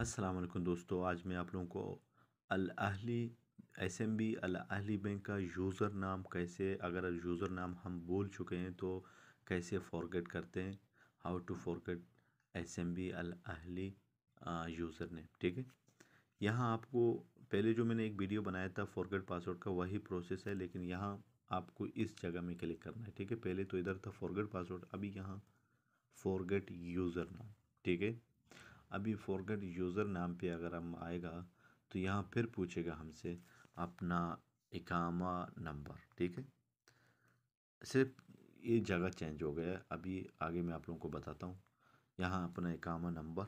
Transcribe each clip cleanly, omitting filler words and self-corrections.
अस्सलाम वालेकुम दोस्तों, आज मैं आप लोगों को Al Ahli SMB Al Ahli bank का यूज़र नाम कैसे, अगर यूज़र नाम हम भूल चुके हैं तो कैसे फॉरगेट करते हैं। How to forget SMB Al Ahli user name. ठीक है, यहाँ आपको पहले जो मैंने एक वीडियो बनाया था फॉरगेट पासवर्ड का, वही प्रोसेस है, लेकिन यहाँ आपको इस जगह में क्लिक करना है। ठीक है, पहले तो इधर था फॉरगेट पासवर्ड, अभी यहाँ फॉरगेट यूज़र नाम। ठीक है, अभी फॉरगेट यूज़र नाम पे अगर हम आएगा तो यहाँ फिर पूछेगा हमसे अपना इकामा नंबर। ठीक है, सिर्फ ये जगह चेंज हो गया है, अभी आगे मैं आप लोगों को बताता हूँ। यहाँ अपना इकामा नंबर,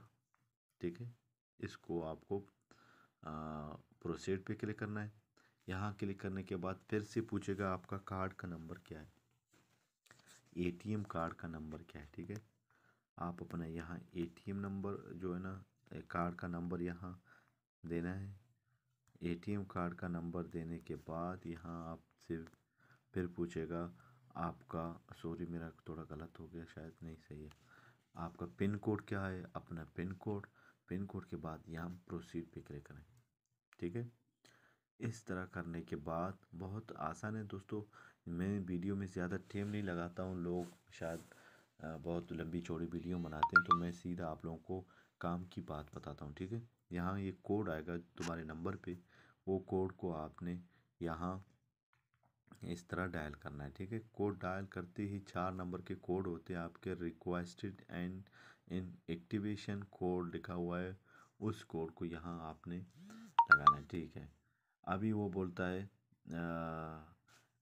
ठीक है, इसको आपको प्रोसीड पे क्लिक करना है। यहाँ क्लिक करने के बाद फिर से पूछेगा आपका कार्ड का नंबर क्या है, एटीएम कार्ड का नंबर क्या है। ठीक है, आप अपना यहाँ एटीएम नंबर जो है ना, कार्ड का नंबर यहाँ देना है। एटीएम कार्ड का नंबर देने के बाद यहाँ आपसे फिर पूछेगा आपका, सॉरी मेरा थोड़ा गलत हो गया, शायद नहीं सही है, आपका पिन कोड क्या है, अपना पिन कोड। पिन कोड के बाद यहाँ प्रोसीड पे क्लिक करें। ठीक है, इस तरह करने के बाद बहुत आसान है दोस्तों। मैं वीडियो में ज़्यादा टाइम नहीं लगाता हूँ, लोग शायद बहुत लंबी चौड़ी वीडियो बनाते हैं, तो मैं सीधा आप लोगों को काम की बात बताता हूँ। ठीक है, यहाँ ये कोड आएगा तुम्हारे नंबर पे, वो कोड को आपने यहाँ इस तरह डायल करना है। ठीक है, कोड डायल करते ही 4 नंबर के कोड होते हैं आपके, requested and in activation code लिखा हुआ है, उस कोड को यहाँ आपने लगाना है। ठीक है, अभी वो बोलता है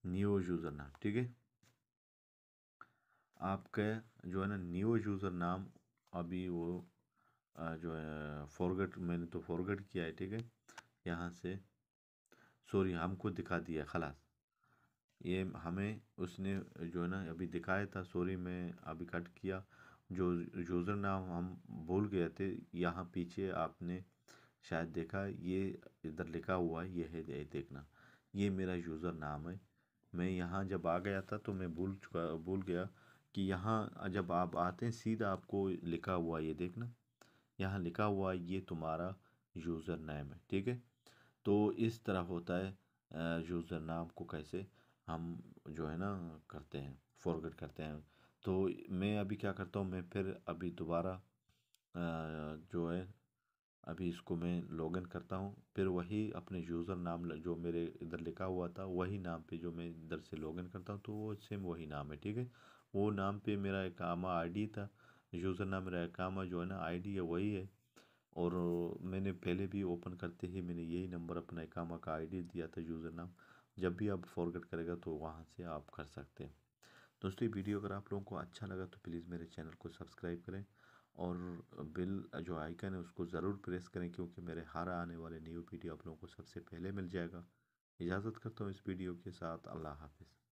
न्यू यूज़र नाम। ठीक है, आपका जो है ना न्यू यूज़र नाम, अभी वो जो है फॉरगेट, मैंने तो फॉरगेट किया है। ठीक है, यहाँ से सॉरी हमको दिखा दिया खलास, ये हमें उसने जो है ना अभी दिखाया था, सॉरी मैं अभी कट किया। जो यूज़र नाम हम भूल गए थे, यहाँ पीछे आपने शायद देखा, ये इधर लिखा हुआ है, ये है, ये देखना, ये मेरा यूज़र नाम है। मैं यहाँ जब आ गया था तो मैं भूल गया कि यहाँ जब आप आते हैं सीधा आपको लिखा हुआ है, ये देखना, यहाँ लिखा हुआ है ये तुम्हारा यूज़र नेम है। ठीक है, तो इस तरह होता है यूज़र नाम को कैसे हम जो है ना करते हैं, फॉरगेट करते हैं। तो मैं अभी क्या करता हूँ, मैं फिर अभी दोबारा जो है अभी इसको मैं लॉगिन करता हूँ, फिर वही अपने यूज़र नाम जो मेरे इधर लिखा हुआ था वही नाम पे जो मैं इधर से लॉगिन करता हूँ, तो वो सेम वही नाम है। ठीक है, वो नाम पे मेरा इकामा आईडी था, यूज़र नाम मेरा इकामा जो है ना आईडी है वही है, और मैंने पहले भी ओपन करते ही मैंने यही नंबर अपना इकामा का आईडी दिया था, यूज़र नाम। जब भी आप फॉरगेट करेगा तो वहाँ से आप कर सकते हैं। दोस्तों, ये वीडियो अगर आप लोगों को अच्छा लगा तो प्लीज़ मेरे चैनल को सब्सक्राइब करें, और बिल जो आइकन है उसको ज़रूर प्रेस करें, क्योंकि मेरे हर आने वाले न्यू वीडियो आप लोगों को सबसे पहले मिल जाएगा। इजाज़त करता हूँ इस वीडियो के साथ, अल्लाह हाफिज़।